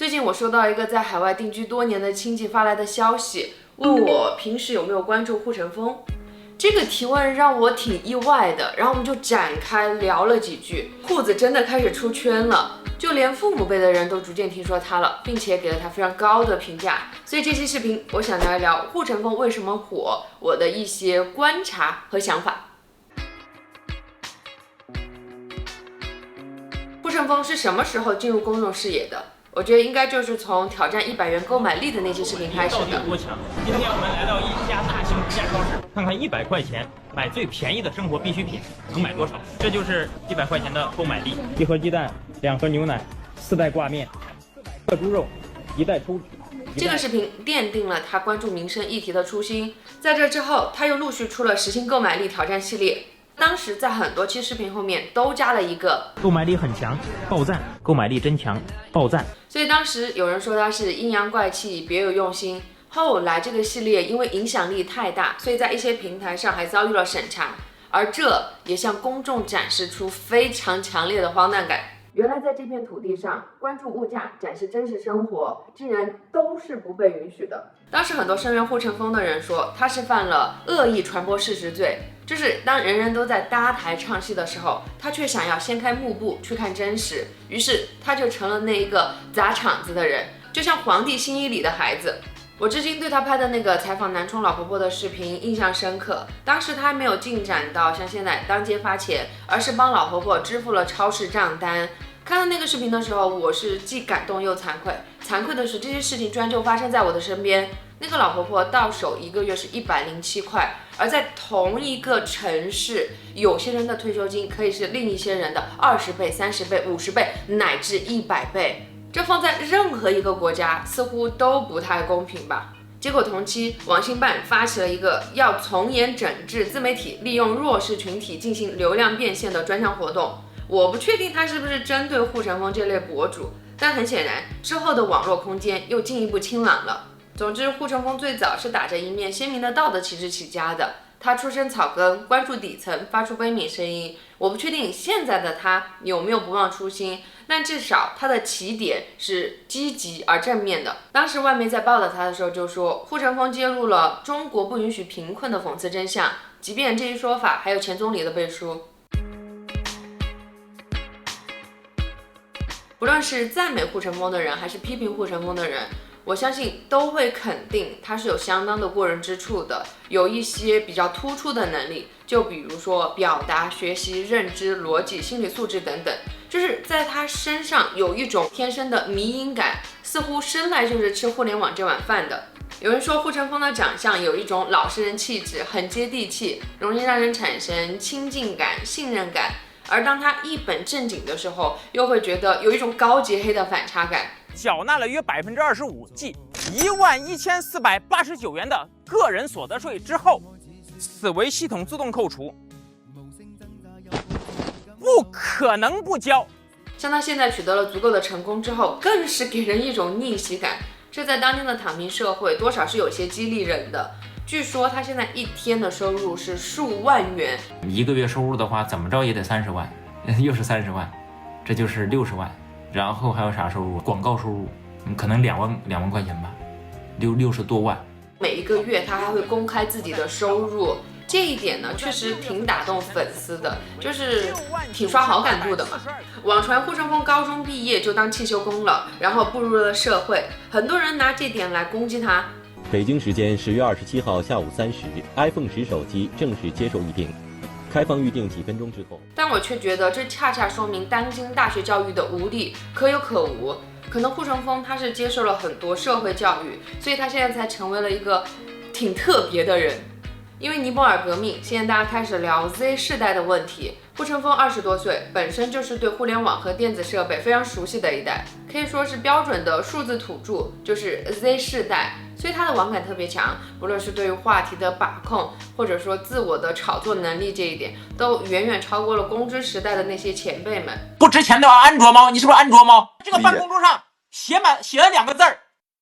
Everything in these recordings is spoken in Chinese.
最近我收到一个在海外定居多年的亲戚发来的消息，问我平时有没有关注护城风。这个提问让我挺意外的，然后我们就展开聊了几句。裤子真的开始出圈了，就连父母辈的人都逐渐听说它了，并且给了它非常高的评价。所以这期视频我想聊一聊护城风为什么火，我的一些观察和想法。护城风是什么时候进入公众视野的？我觉得应该就是从挑战100元购买力的那期视频开始的。到底多强？今天我们来到一家大型直价超市，看看100块钱买最便宜的生活必需品能买多少？这就是100块钱的购买力。1盒鸡蛋，2盒牛奶，4袋挂面，400克猪肉，1袋抽纸。这个视频奠定了他关注民生议题的初心。在这之后，他又陆续出了实心购买力挑战系列。当时在很多期视频后面都加了一个购买力很强，爆赞！购买力真强，爆赞！所以当时有人说他是阴阳怪气，别有用心。后来这个系列因为影响力太大，所以在一些平台上还遭遇了审查，而这也向公众展示出非常强烈的荒诞感。原来在这片土地上，关注物价、展示真实生活，竟然都是不被允许的。当时很多声援护城风的人说，他是犯了恶意传播事实罪，就是当人人都在搭台唱戏的时候，他却想要掀开幕布去看真实，于是他就成了那一个砸场子的人，就像皇帝新衣里的孩子。我至今对他拍的那个采访南充老婆婆的视频印象深刻，当时他还没有进展到像现在当街发钱，而是帮老婆婆支付了超市账单。看到那个视频的时候，我是既感动又惭愧。惭愧的是，这些事情居然就发生在我的身边。那个老婆婆到手1个月是107块，而在同一个城市，有些人的退休金可以是另一些人的20倍、30倍、50倍，乃至100倍。这放在任何一个国家，似乎都不太公平吧？结果同期，网信办发起了一个要从严整治自媒体利用弱势群体进行流量变现的专项活动。我不确定它是不是针对护城风这类博主，但很显然，之后的网络空间又进一步清朗了。总之，护城风最早是打着一面鲜明的道德旗帜起家的。他出身草根，关注底层，发出悲悯声音。我不确定现在的他有没有不忘初心，但至少他的起点是积极而正面的。当时外媒在报道他的时候就说，护城风揭露了中国不允许贫困的讽刺真相，即便这一说法还有前总理的背书。不论是赞美护城风的人，还是批评护城风的人，我相信都会肯定他是有相当的过人之处的，有一些比较突出的能力，就比如说表达、学习、认知、逻辑、心理素质等等，就是在他身上有一种天生的迷因感，似乎生来就是吃互联网这碗饭的。有人说护城风的长相有一种老实人气质，很接地气，容易让人产生亲近感、信任感。而当他一本正经的时候，又会觉得有一种高级黑的反差感。缴纳了约25%，即11489元的个人所得税之后，此为系统自动扣除，不可能不交。像他现在取得了足够的成功之后，更是给人一种逆袭感，这在当今的躺平社会多少是有些激励人的。据说他现在一天的收入是数万元，1个月收入的话，怎么着也得30万，又是30万，这就是60万。然后还有啥收入？广告收入，可能2万块钱吧，60多万。每一个月他还会公开自己的收入，这一点呢，确实挺打动粉丝的，就是挺刷好感度的嘛。网传护城风高中毕业就当汽修工了，然后步入了社会，很多人拿这点来攻击他。北京时间10月27号下午3时 ，iPhone 10手机正式接受预定，开放预定几分钟之后。但我却觉得这恰恰说明当今大学教育的无力，可有可无。可能护城风他是接受了很多社会教育，所以他现在才成为了一个挺特别的人。因为尼泊尔革命，现在大家开始聊 Z 世代的问题。护城风20多岁，本身就是对互联网和电子设备非常熟悉的一代，可以说是标准的数字土著，就是 Z 世代。所以他的网感特别强，不论是对于话题的把控，或者说自我的炒作能力这一点，都远远超过了公知时代的那些前辈们。不值钱的安卓猫，你是不是安卓猫？这个办公桌上写了2个字儿，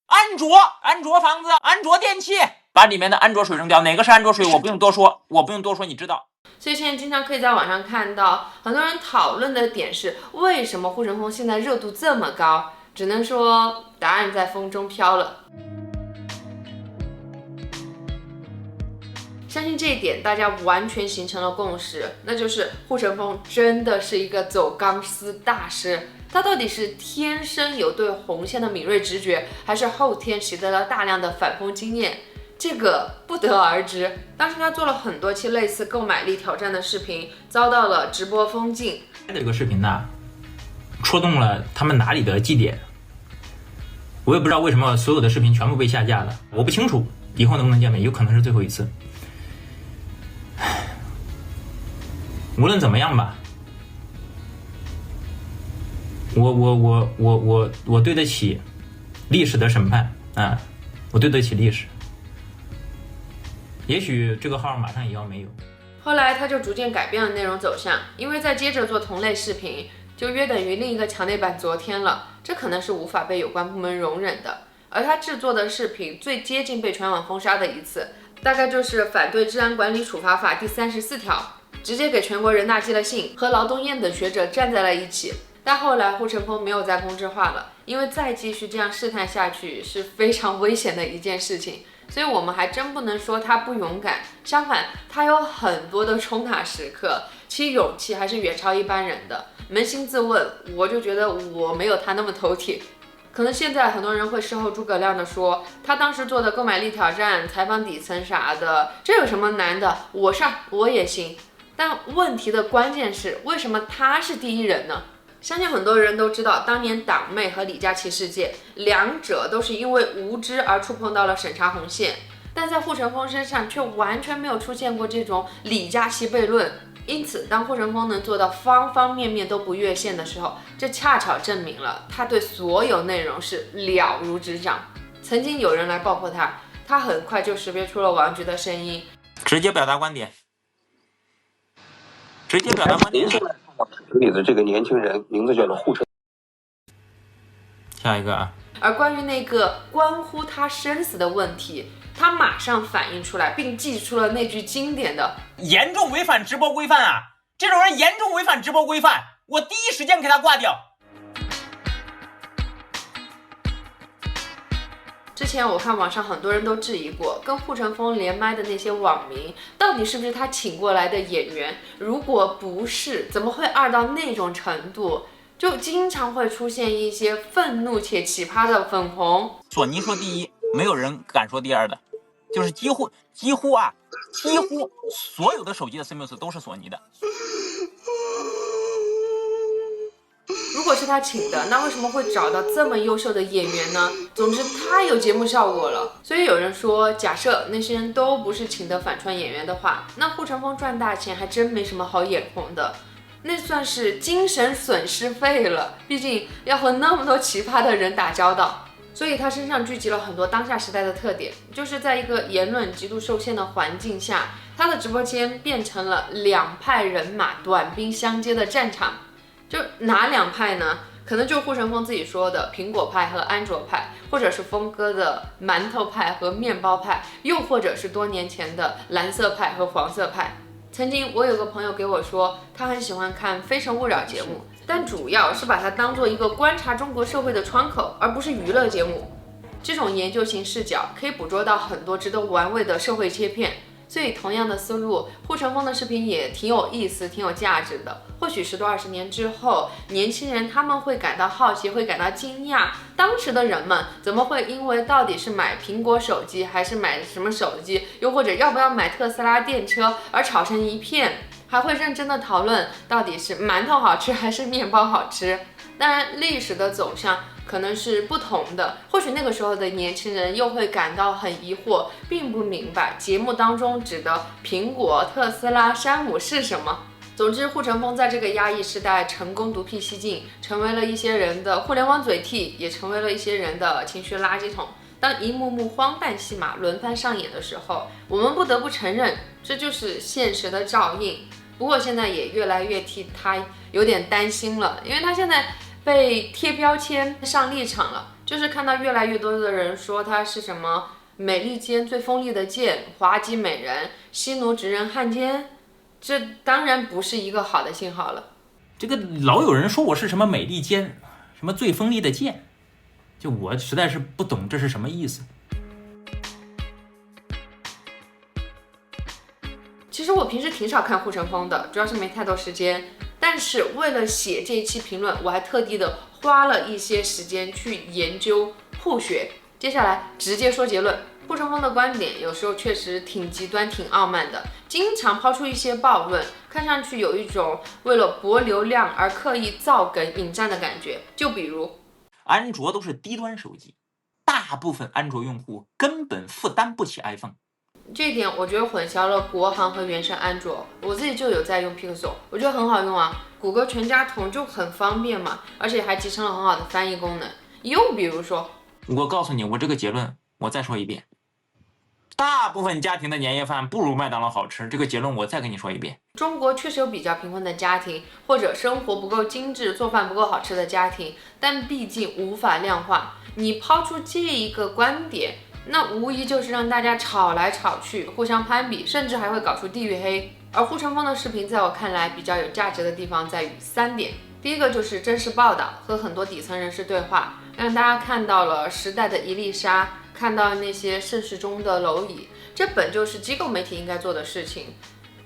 安卓房子，安卓电器。把里面的安卓水扔掉，哪个是安卓水？我不用多说，你知道。所以现在经常可以在网上看到很多人讨论的点是，为什么护城风现在热度这么高？只能说答案在风中飘了。相信这一点大家完全形成了共识，那就是护城锋真的是一个走钢丝大师。他到底是天生有对红线的敏锐直觉，还是后天习得了大量的反锋经验？这个不得而知。当时他做了很多期类似购买力挑战的视频，遭到了直播封禁。这个视频呢，戳动了他们哪里的祭点，我也不知道为什么所有的视频全部被下架了，我不清楚以后能不能见面，有可能是最后一次。无论怎么样吧，我对得起历史的审判啊，我对得起历史。也许这个号马上也要没有。后来他就逐渐改变了内容走向，因为再接着做同类视频，就约等于另一个强内版昨天了，这可能是无法被有关部门容忍的。而他制作的视频最接近被全网封杀的一次，大概就是反对治安管理处罚法第34条，直接给全国人大寄了信，和劳动燕等学者站在了一起。但后来护城锋没有再公知化了，因为再继续这样试探下去是非常危险的一件事情，所以我们还真不能说他不勇敢，相反，他有很多的冲塔时刻，其勇气还是远超一般人的。扪心自问，我就觉得我没有他那么头铁。可能现在很多人会事后诸葛亮的说，他当时做的购买力挑战、采访底层啥的，这有什么难的？我上我也行。但问题的关键是，为什么他是第一人呢？相信很多人都知道，当年党妹和李佳琦事件，两者都是因为无知而触碰到了审查红线，但在护城锋身上却完全没有出现过这种李佳琦悖论。因此，当护城锋能做到方方面面都不越线的时候，这恰巧证明了他对所有内容是了如指掌。曾经有人来爆破他，他很快就识别出了王局的声音，直接表达观点，直接表达观点。这里的这个年轻人名字叫做护城。下一个啊，而关于那个关乎他生死的问题，他马上反应出来，并记出了那句经典的严重违反直播规范啊！这种人严重违反直播规范，我第一时间给他挂掉。之前我看网上很多人都质疑过，跟护城锋连麦的那些网民，到底是不是他请过来的演员？如果不是，怎么会二到那种程度？就经常会出现一些愤怒且奇葩的粉红。索尼说第一，没有人敢说第二的，就是几乎所有的手机的 CMOS 都是索尼的。如果是他请的，那为什么会找到这么优秀的演员呢？总之太有节目效果了。所以有人说，假设那些人都不是请的反串演员的话，那护城锋赚大钱还真没什么好眼红的，那算是精神损失费了。毕竟要和那么多奇葩的人打交道，所以他身上聚集了很多当下时代的特点，就是在一个言论极度受限的环境下，他的直播间变成了两派人马短兵相接的战场。就哪两派呢？可能就护城锋自己说的苹果派和安卓派，或者是峰哥的馒头派和面包派，又或者是多年前的蓝色派和黄色派。曾经我有个朋友给我说，他很喜欢看《非诚勿扰》节目，但主要是把它当做一个观察中国社会的窗口，而不是娱乐节目。这种研究型视角可以捕捉到很多值得玩味的社会切片。所以同样的思路，护城锋的视频也挺有意思，挺有价值的。或许10多20年之后，年轻人他们会感到好奇，会感到惊讶，当时的人们怎么会因为到底是买苹果手机还是买什么手机，又或者要不要买特斯拉电车而吵成一片，还会认真的讨论到底是馒头好吃还是面包好吃。当然，历史的走向可能是不同的，或许那个时候的年轻人又会感到很疑惑，并不明白节目当中指的苹果、特斯拉、山姆是什么。总之，护城锋在这个压抑时代成功独辟蹊径，成为了一些人的互联网嘴替，也成为了一些人的情绪垃圾桶。当一幕幕荒诞戏码轮番上演的时候，我们不得不承认，这就是现实的照应。不过现在也越来越替他有点担心了，因为他现在被贴标签上立场了，就是看到越来越多的人说他是什么美利坚最锋利的剑、滑稽美人、西奴直人汉奸，这当然不是一个好的信号了。这个老有人说我是什么美利坚，什么最锋利的剑，就我实在是不懂这是什么意思。其实我平时挺少看护城风的，主要是没太多时间。但是为了写这一期评论，我还特地的花了一些时间去研究护学。接下来直接说结论，护城风的观点有时候确实挺极端、挺傲慢的，经常抛出一些暴论，看上去有一种为了博流量而刻意造梗引战的感觉。就比如，安卓都是低端手机，大部分安卓用户根本负担不起 iPhone。这一点我觉得混淆了国行和原生安卓。我自己就有在用 Pixel， 我觉得很好用啊，谷歌全家桶就很方便嘛，而且还集成了很好的翻译功能。又比如说，我告诉你，我这个结论我再说一遍，大部分家庭的年夜饭不如麦当劳好吃，这个结论我再跟你说一遍。中国确实有比较贫困的家庭，或者生活不够精致、做饭不够好吃的家庭，但毕竟无法量化。你抛出这一个观点，那无疑就是让大家吵来吵去，互相攀比，甚至还会搞出地域黑。而护城风的视频在我看来比较有价值的地方在于3点。第一个就是真实报道和很多底层人士对话，让大家看到了时代的一粒沙，看到那些盛世中的蝼蚁，这本就是机构媒体应该做的事情，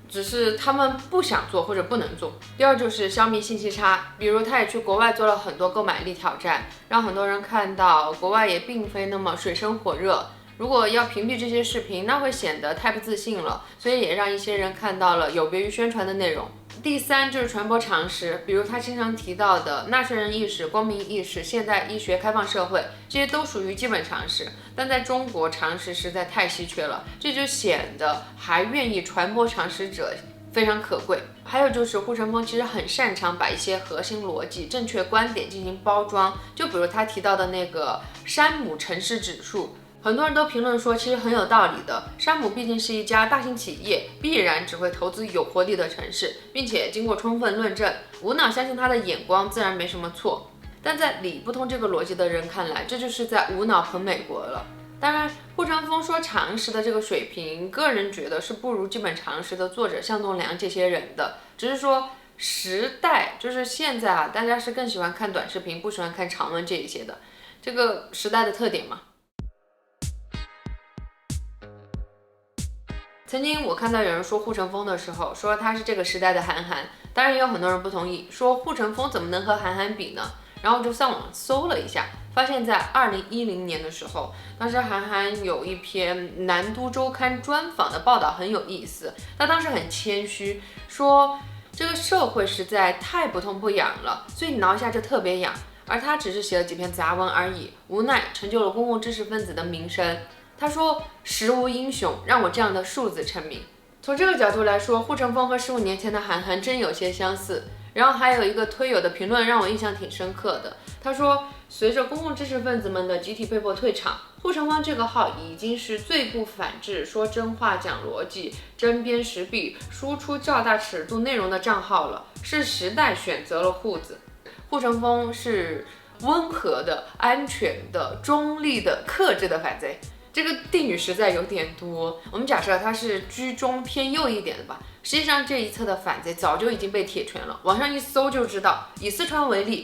只是他们不想做或者不能做。第二就是消弭信息差，比如他也去国外做了很多购买力挑战，让很多人看到国外也并非那么水深火热。如果要屏蔽这些视频，那会显得太不自信了，所以也让一些人看到了有别于宣传的内容。第三就是传播常识，比如他经常提到的纳税人意识、公民意识、现代医学、开放社会，这些都属于基本常识，但在中国常识实在太稀缺了，这就显得还愿意传播常识者非常可贵。还有就是护城风其实很擅长把一些核心逻辑、正确观点进行包装，就比如他提到的那个山姆城市指数。很多人都评论说，其实很有道理的。山姆毕竟是一家大型企业，必然只会投资有活力的城市，并且经过充分论证。无脑相信他的眼光自然没什么错，但在理不通这个逻辑的人看来，这就是在无脑捧美国了。当然，护城风说常识的这个水平，个人觉得是不如基本常识的作者向栋梁这些人的。只是说时代就是现在大家是更喜欢看短视频，不喜欢看长文这一些的，这个时代的特点嘛。曾经我看到有人说护城风的时候，说他是这个时代的韩寒，当然也有很多人不同意，说护城风怎么能和韩寒比呢？然后就上网搜了一下，发现在2010年的时候，当时韩寒有一篇南都周刊专访的报道很有意思，他当时很谦虚，说这个社会实在太不痛不痒了，所以挠一下就特别痒，而他只是写了几篇杂文而已，无奈成就了公共知识分子的名声。他说时无英雄，让我这样的庶子成名。从这个角度来说，护城风和15年前的韩寒真有些相似。然后还有一个推友的评论让我印象挺深刻的，他说随着公共知识分子们的集体被迫退场，护城风这个号已经是最不反制、说真话、讲逻辑、针砭时弊、输出较大尺度内容的账号了，是时代选择了护子。护城风是温和的、安全的、中立的、克制的反贼。这个定语实在有点多，我们假设它是居中偏右一点的吧。实际上这一侧的反贼早就已经被铁拳了，网上一搜就知道。以四川为例，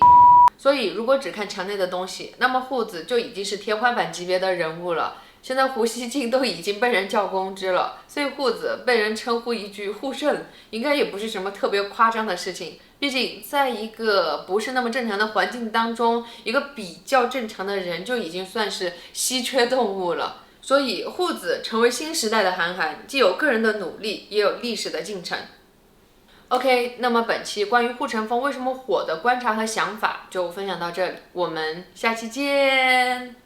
所以如果只看墙内的东西，那么护子就已经是天花板级别的人物了。现在胡锡进都已经被人叫公知了，所以护子被人称呼一句护圣，应该也不是什么特别夸张的事情。毕竟在一个不是那么正常的环境当中，一个比较正常的人就已经算是稀缺动物了。所以护子成为新时代的韩寒，既有个人的努力，也有历史的进程。OK， 那么本期关于护城风为什么火的观察和想法就分享到这里，我们下期见。